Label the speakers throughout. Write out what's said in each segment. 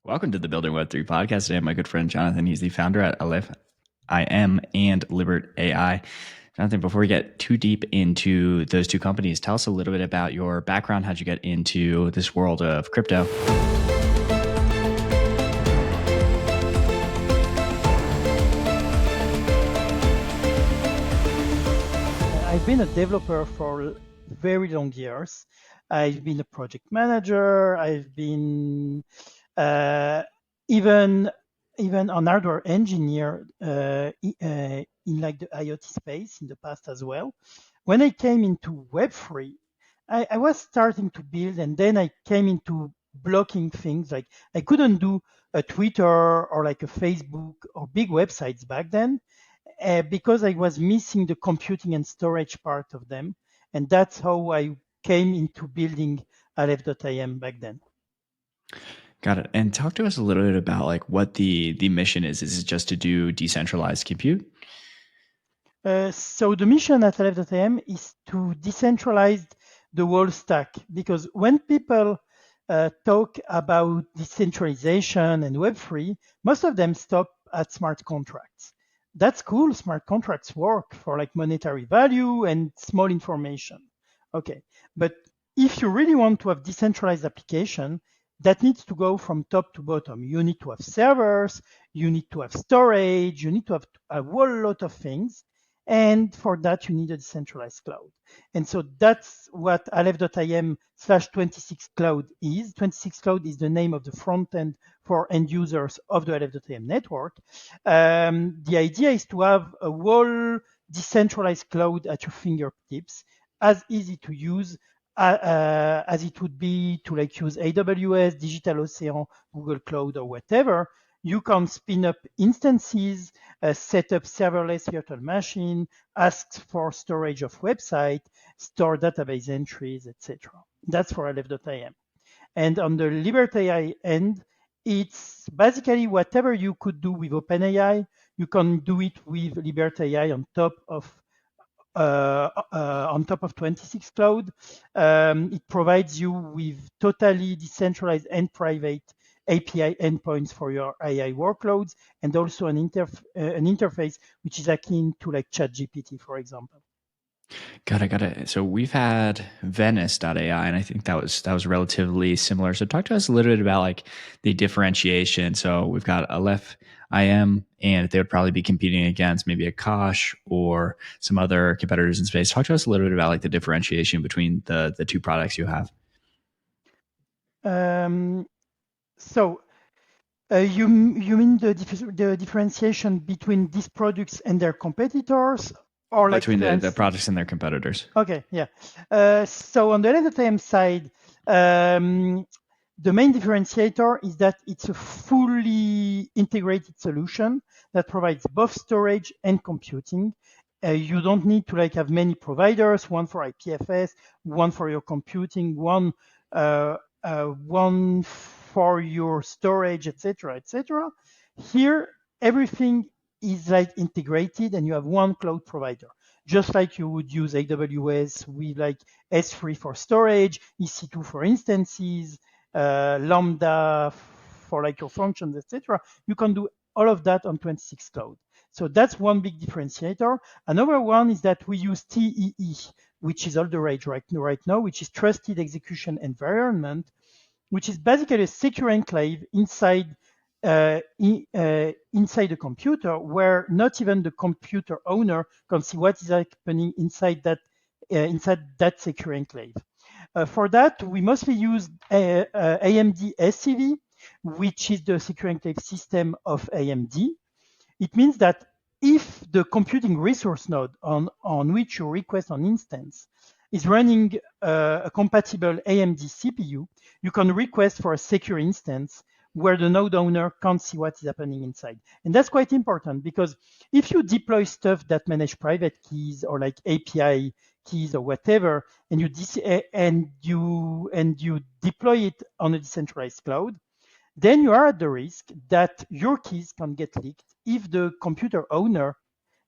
Speaker 1: Welcome to the Building Web3 Podcast. Today, my good friend Jonathan. He's the founder at Aleph.im and Libert AI. Jonathan, before we get too deep into those two companies, tell us a little bit about your background. How'd you get into this world of crypto?
Speaker 2: I've been a developer for very long years. I've been a project manager. I've been even an hardware engineer in like the IoT space in the past as well. When I came into Web3, I was starting to build, and then I came into blocking things. Like I couldn't do a Twitter or like a Facebook or big websites back then because I was missing the computing and storage part of them. And that's how I came into building Aleph.im back then.
Speaker 1: Got it. And talk to us a little bit about like what the mission is. Is it just to do decentralized compute?
Speaker 2: So the mission at Aleph.im is to decentralize the whole stack, because when people talk about decentralization and Web3, most of them stop at smart contracts. That's cool. Smart contracts work for like monetary value and small information. Okay. But if you really want to have decentralized application, that needs to go from top to bottom. You need to have servers, you need to have storage, you need to have a whole lot of things. And for that, you need a decentralized cloud. And so that's what Aleph.im/26 cloud is. 26 cloud is the name of the front end for end users of the Aleph.im network. The idea is to have a whole decentralized cloud at your fingertips, as easy to use as it would be to like use AWS, DigitalOcean, Google Cloud, or whatever. You can spin up instances, set up serverless virtual machine, ask for storage of website, store database entries, etc. That's for Aleph.im. And on the Libert AI end, it's basically whatever you could do with OpenAI, you can do it with Libert AI on top of 26 cloud. It provides you with totally decentralized and private API endpoints for your AI workloads, and also an interface which is akin to like ChatGPT, for example.
Speaker 1: Got it. So we've had Venice.ai, and I think that was relatively similar. So talk to us a little bit about like the differentiation. So we've got Aleph.im, and they would probably be competing against maybe a Kosh or some other competitors in space. Talk to us a little bit about like the differentiation between the two products you have.
Speaker 2: So you mean the differentiation between these products and their competitors, or like
Speaker 1: between the products and their competitors?
Speaker 2: Okay, yeah. So on the Aleph.im side, the main differentiator is that it's a fully integrated solution that provides both storage and computing. You don't need to like have many providers, one for IPFS, one for your computing, one for your storage, etc., etc. Here, everything is like integrated, and you have one cloud provider, just like you would use AWS with like S3 for storage, EC2 for instances, Lambda for like your functions, etc. You can do all of that on 26 cloud. So that's one big differentiator. Another one is that we use TEE, which is all the rage right now, which is Trusted Execution Environment, which is basically a secure enclave inside inside the computer, where not even the computer owner can see what is happening inside that secure enclave. For that, we mostly use AMD SCV, which is the secure enclave system of AMD. It means that if the computing resource node on which you request an instance is running a compatible AMD CPU, you can request for a secure instance where the node owner can't see what is happening inside. And that's quite important, because if you deploy stuff that manage private keys or like API keys or whatever, and you deploy it on a decentralized cloud, then you are at the risk that your keys can get leaked if the computer owner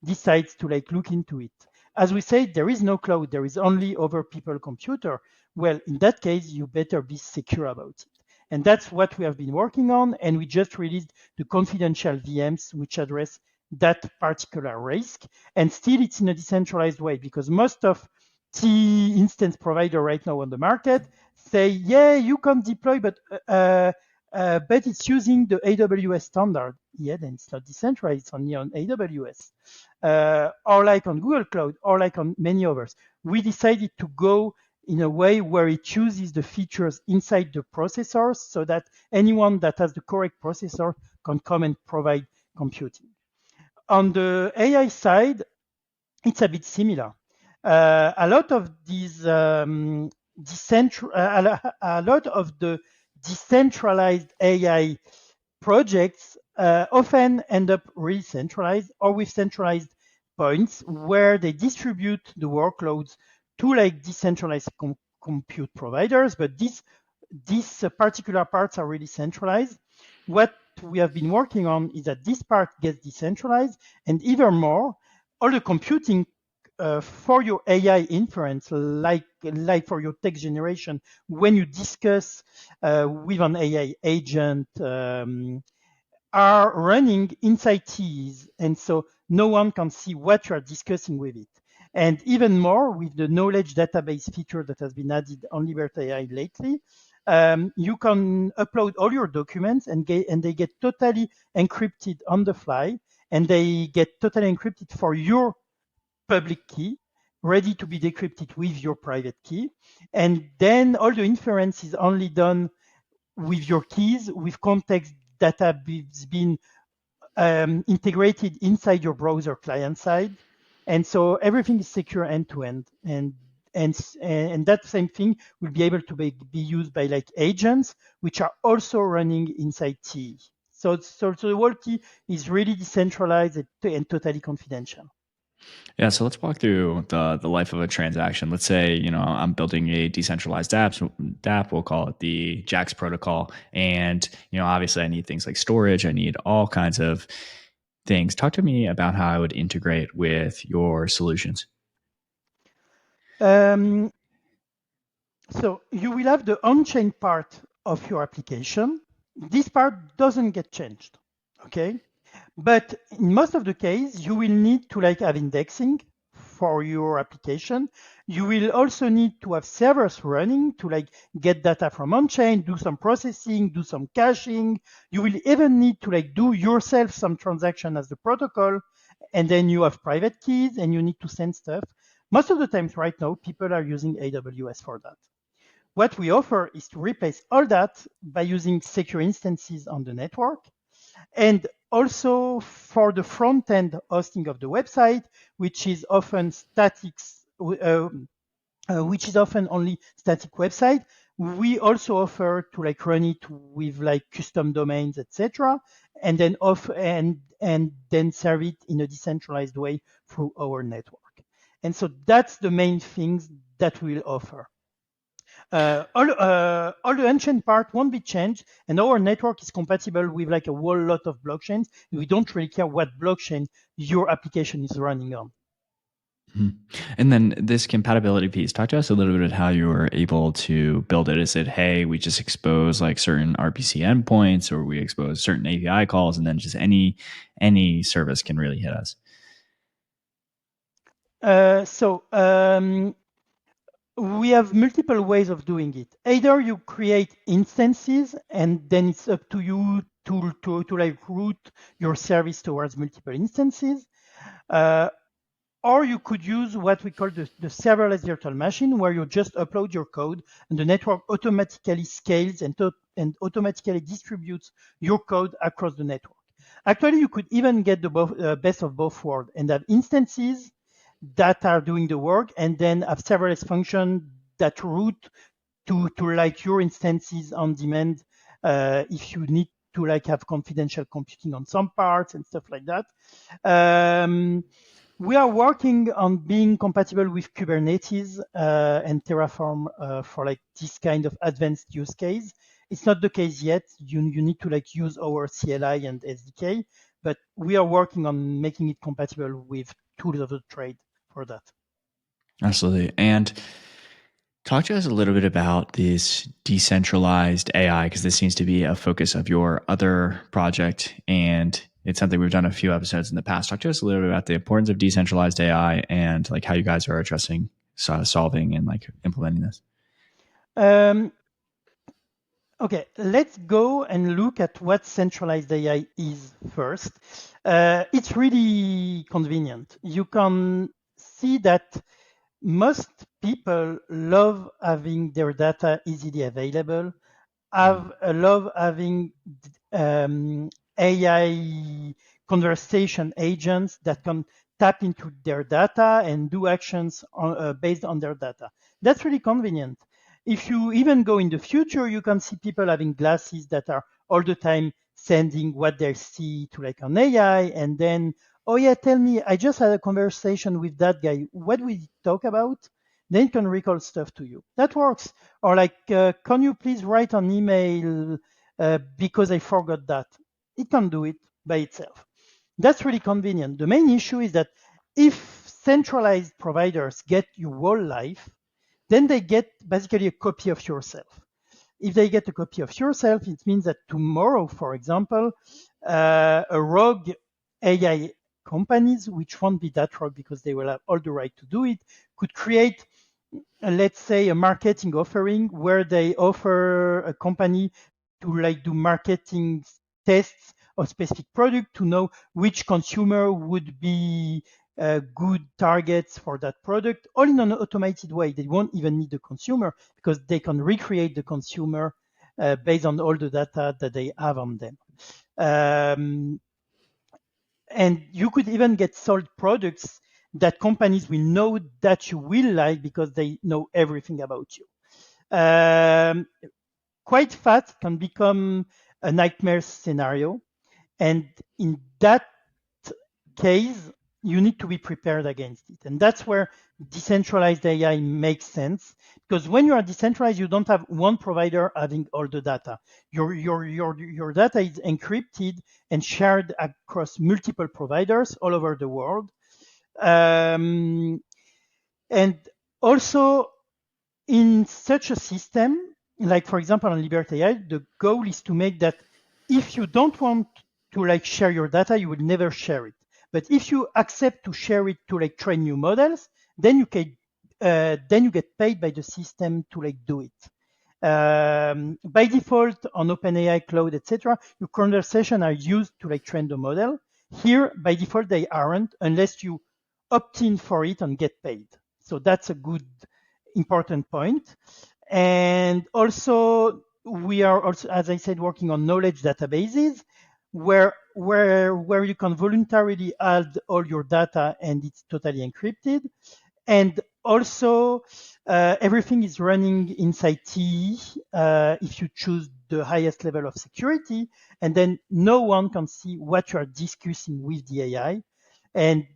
Speaker 2: decides to like look into it. As we say, there is no cloud, there is only other people's computer. Well, in that case, you better be secure about it. And that's what we have been working on. And we just released the confidential VMs, which address that particular risk. And still, it's in a decentralized way because most of the instance provider right now on the market say, yeah, you can deploy, but it's using the AWS standard. Yeah, then it's not decentralized, it's only on AWS. Or like on Google Cloud, or like on many others. We decided to go in a way where it uses the features inside the processors so that anyone that has the correct processor can come and provide computing. On the AI side, it's a bit similar. A lot of these a lot of the decentralized AI projects often end up really centralized or with centralized points where they distribute the workloads to like decentralized compute providers, but these particular parts are really centralized. What we have been working on is that this part gets decentralized, and even more, all the computing for your AI inference, like for your text generation, when you discuss with an AI agent, are running inside TEs, and so no one can see what you are discussing with it. And even more with the knowledge database feature that has been added on Libert AI lately, you can upload all your documents and they get totally encrypted on the fly, and they get totally encrypted for your public key, ready to be decrypted with your private key. And then all the inference is only done with your keys, with context that have been integrated inside your browser client side. And so everything is secure end to end. And that same thing will be able to be used by like agents, which are also running inside T. So the whole key is really decentralized and totally confidential.
Speaker 1: Yeah, so let's walk through the life of a transaction. Let's say, I'm building a decentralized dApp, we'll call it the JAX protocol. And, obviously I need things like storage, I need all kinds of things. Talk to me about how I would integrate with your solutions.
Speaker 2: Um, so you will have the on-chain part of your application. This part doesn't get changed, okay? But in most of the case, you will need to like have indexing for your application. You will also need to have servers running to like get data from on-chain, do some processing, do some caching. You will even need to like do yourself some transaction as the protocol. And then you have private keys and you need to send stuff. Most of the times right now, people are using AWS for that. What we offer is to replace all that by using secure instances on the network, and also for the front end hosting of the website, which is often which is often only static website. We also offer to like run it with like custom domains, etc., and then and then serve it in a decentralized way through our network. And so that's the main things that we'll offer. All the ancient part won't be changed, and our network is compatible with like a whole lot of blockchains. We don't really care what blockchain your application is running on.
Speaker 1: Mhm. And then this compatibility piece, talk to us a little bit about how you were able to build it. Is it, hey, we just expose like certain RPC endpoints, or we expose certain API calls, and then just any service can really hit us?
Speaker 2: We have multiple ways of doing it. Either you create instances, and then it's up to you to like route your service towards multiple instances. Or you could use what we call the serverless virtual machine, where you just upload your code and the network automatically scales and automatically distributes your code across the network. Actually, you could even get the best of both worlds and have instances that are doing the work, and then have serverless function that route to like your instances on demand if you need to like have confidential computing on some parts and stuff like that. We are working on being compatible with Kubernetes and Terraform for like this kind of advanced use case. It's not the case yet. You need to like use our CLI and SDK, but we are working on making it compatible with tools of the trade for that.
Speaker 1: Absolutely. And Talk to us a little bit about this decentralized AI, because this seems to be a focus of your other project, and it's something we've done a few episodes in the past. Talk to us a little bit about the importance of decentralized AI and like how you guys are addressing, solving, and like implementing this.
Speaker 2: Um, okay, let's go and look at what centralized AI is first. It's really convenient. You can see that most people love having their data easily available, have love having AI conversation agents that can tap into their data and do actions based on their data. That's really convenient. If you even go in the future, you can see people having glasses that are all the time sending what they see to like an AI, and then, oh yeah, tell me, I just had a conversation with that guy. What did we talk about? Then it can recall stuff to you. That works. Or like, can you please write an email because I forgot that? It can do it by itself. That's really convenient. The main issue is that if centralized providers get your whole life, then they get basically a copy of yourself. If they get a copy of yourself, it means that tomorrow, for example, a rogue AI companies, which won't be that rogue because they will have all the right to do it, could create, let's say, a marketing offering where they offer a company to like do marketing tests of specific product to know which consumer would be good targets for that product, all in an automated way. They won't even need the consumer because they can recreate the consumer based on all the data that they have on them. Um, and you could even get sold products that companies will know that you will like because they know everything about you. Um, Quite fast can become a nightmare scenario. And in that case, you need to be prepared against it. And that's where decentralized AI makes sense. Because when you are decentralized, you don't have one provider having all the data. Your data is encrypted and shared across multiple providers all over the world. Um, and also, in such a system, like for example on Libert AI, the goal is to make that if you don't want to like share your data, you will never share it. But if you accept to share it to like train new models, then you get paid by the system to like do it. By default on OpenAI Cloud, etc., your conversation are used to like train the model. Here, by default, they aren't unless you opt in for it and get paid. So that's a good important point. And also, we are also, as I said, working on knowledge databases where you can voluntarily add all your data and it's totally encrypted. And also, everything is running inside TE if you choose the highest level of security, and then no one can see what you are discussing with the AI. And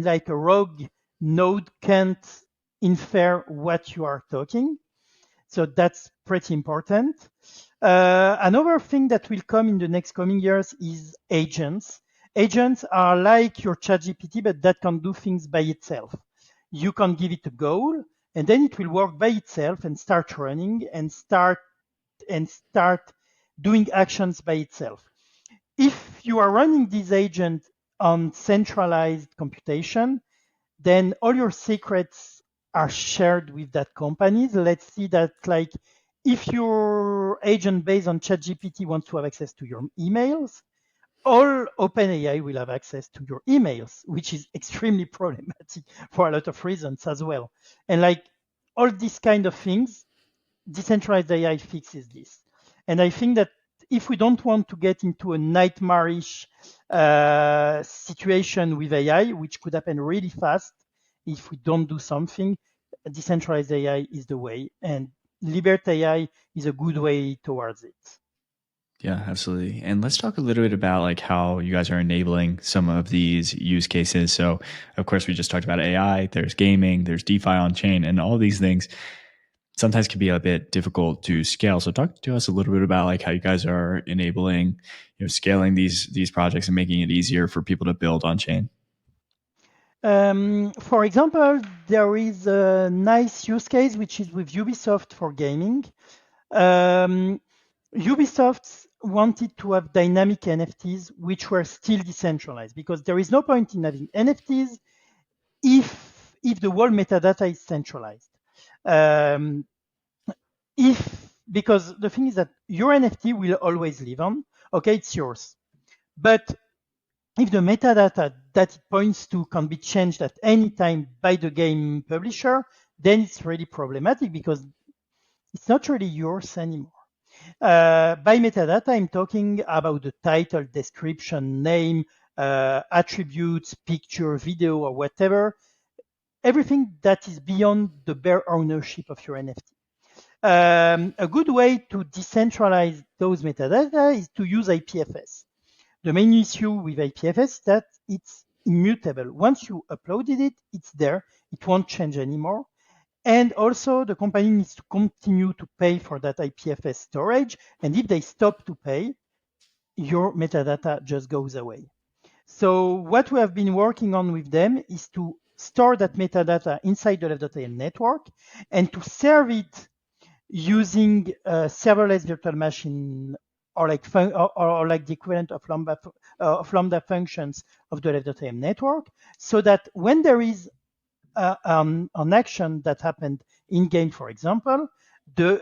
Speaker 2: like a rogue node can't infer what you are talking. So that's pretty important. Another thing that will come in the next coming years is agents. Agents are like your ChatGPT, but that can do things by itself. You can give it a goal, and then it will work by itself and start running and start doing actions by itself. If you are running this agent on centralized computation, then all your secrets are shared with that company. Let's see that like if your agent based on ChatGPT wants to have access to your emails, all OpenAI will have access to your emails, which is extremely problematic for a lot of reasons as well. And like all these kind of things, decentralized AI fixes this. And I think that if we don't want to get into a nightmarish situation with AI, which could happen really fast if we don't do something, decentralized AI is the way. And Libert AI is a good way towards it.
Speaker 1: Yeah, absolutely. And let's talk a little bit about like how you guys are enabling some of these use cases. So, of course, we just talked about AI, there's gaming, there's DeFi on chain, and all these things sometimes can be a bit difficult to scale. So talk to us a little bit about like how you guys are enabling, scaling these projects and making it easier for people to build on chain.
Speaker 2: For example, there is a nice use case which is with Ubisoft for gaming. Um, Ubisoft wanted to have dynamic NFTs which were still decentralized because there is no point in having NFTs if the whole metadata is centralized. Um, if because the thing is that your NFT will always live on. Okay, it's yours, but if the metadata that it points to can be changed at any time by the game publisher, then it's really problematic because it's not really yours anymore. By metadata, I'm talking about the title, description, name, attributes, picture, video, or whatever, everything that is beyond the bare ownership of your NFT. A good way to decentralize those metadata is to use IPFS. The main issue with IPFS is that it's immutable. Once you uploaded it, it's there. It won't change anymore. And also, the company needs to continue to pay for that IPFS storage. And if they stop to pay, your metadata just goes away. So what we have been working on with them is to store that metadata inside the Aleph.im network and to serve it using serverless virtual machine or like the equivalent of Lambda functions of the Aleph.im network, so that when there is an action that happened in game, for example, the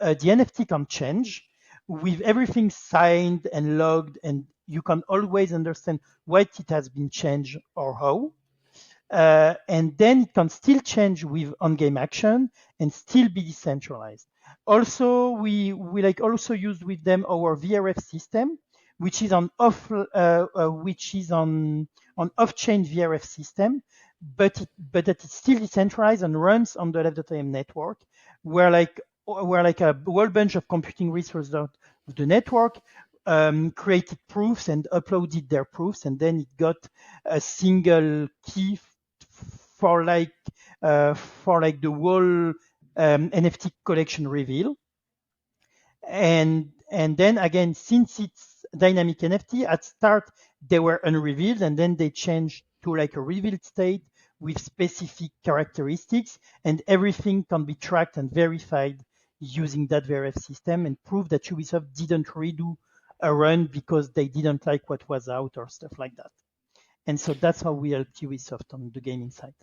Speaker 2: NFT can change with everything signed and logged, and you can always understand what it has been changed or how. And then it can still change with on-game action and still be decentralized. Also, we like also used with them our VRF system, which is on off-chain VRF system, but that it's still decentralized and runs on the Aleph.im network, where like a whole bunch of computing resources of the network created proofs and uploaded their proofs, and then it got a single key for like the whole NFT collection reveal. And then again, since it's dynamic NFT, at start they were unrevealed, and then they changed to like a revealed state with specific characteristics, and everything can be tracked and verified using that VRF system and prove that Ubisoft didn't redo a run because they didn't like what was out or stuff like that. And so that's how we helped Ubisoft on the gaming side.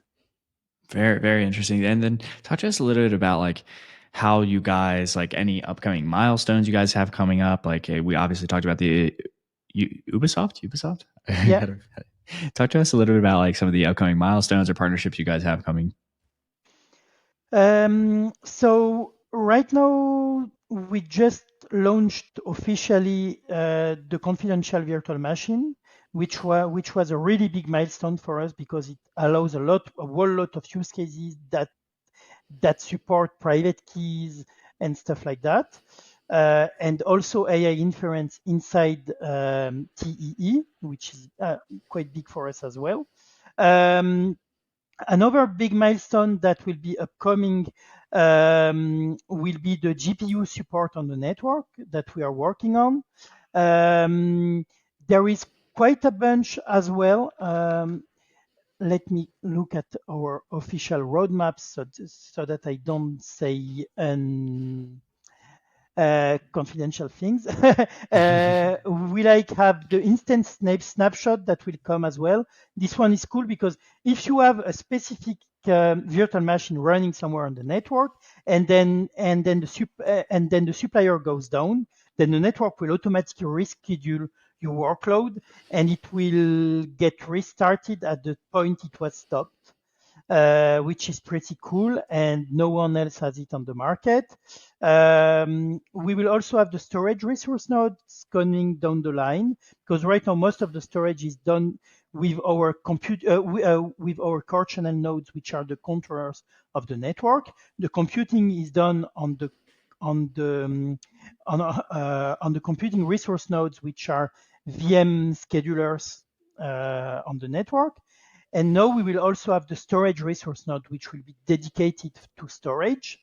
Speaker 1: Very, very interesting. And then talk to us a little bit about like how you guys like any upcoming milestones you guys have coming up. Like we obviously talked about the Ubisoft.
Speaker 2: Yeah.
Speaker 1: Talk to us a little bit about like some of the upcoming milestones or partnerships you guys have coming.
Speaker 2: So right now we just launched officially the confidential virtual machine, which was a really big milestone for us because it allows a whole lot of use cases that support private keys and stuff like that. And also AI inference inside TEE, which is quite big for us as well. Another big milestone that will be upcoming will be the GPU support on the network that we are working on. There is quite a bunch as well. Let me look at our official roadmap so that I don't say confidential things. We like have the instant snapshot that will come as well. This one is cool because if you have a specific virtual machine running somewhere on the network, and then the supplier goes down, then the network will automatically reschedule your workload, and it will get restarted at the point it was stopped. Which is pretty cool, and no one else has it on the market. We will also have the storage resource nodes coming down the line, because right now most of the storage is done with our with our core channel nodes, which are the controllers of the network. The computing is done on the on the computing resource nodes, which are VM schedulers on the network. And now we will also have the storage resource node, which will be dedicated to storage.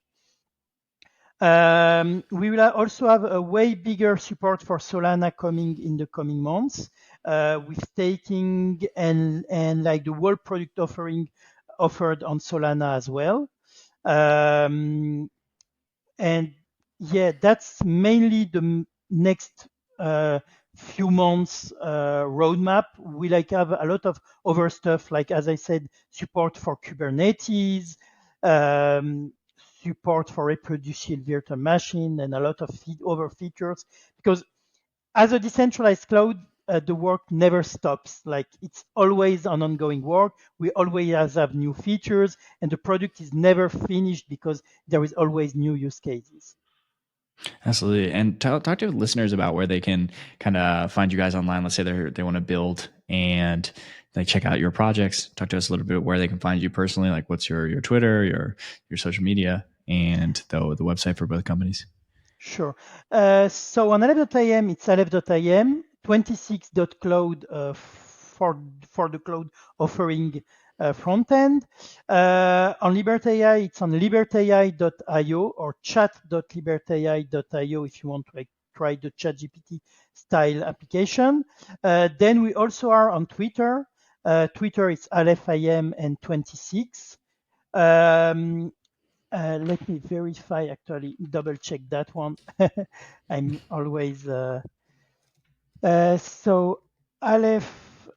Speaker 2: We will also have a way bigger support for Solana coming in the coming months, with staking and like the whole product offering offered on Solana as well. And yeah, that's mainly the next few months roadmap. We like have a lot of other stuff, like as I said, support for Kubernetes, um, support for reproducible virtual machine, and a lot of other features. Because as a decentralized cloud, the work never stops. Like it's always an ongoing work. We always have new features, and the product is never finished because there is always new use cases.
Speaker 1: Absolutely. And talk to listeners about where they can kind of find you guys online. Let's say they want to build and like check out your projects. Talk to us a little bit where they can find you personally. Like what's your Twitter, your social media, and the website for both companies.
Speaker 2: Sure. So on Aleph.im, it's Aleph.im, 26.cloud for the cloud offering front end. On Libert AI, it's on libertai.io or chat.libertai.io if you want to like try the ChatGPT style application. Then we also are on Twitter. Twitter is Aleph.im and 26. Let me verify, actually, double check that one. I'm always so Aleph.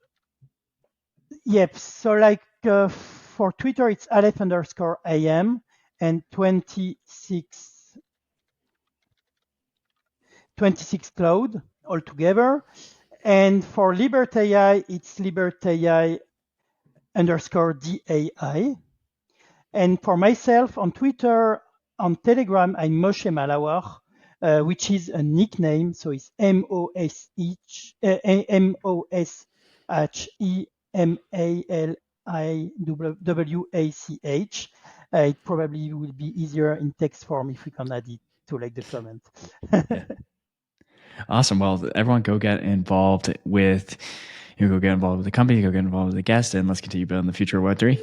Speaker 2: Yep. So like for Twitter, it's Aleph_am and 26 cloud altogether. And for Libert AI, it's Libert AI _DAI. And for myself on Twitter, on Telegram, I'm Moshe Malawar, which is a nickname. So it's MOSHEMALIWACH. It probably will be easier in text form if we can add it to like the comment.
Speaker 1: Yeah. Awesome. Well, everyone go get involved with go get involved with the company, go get involved with the guest, and let's continue building the future of Web3.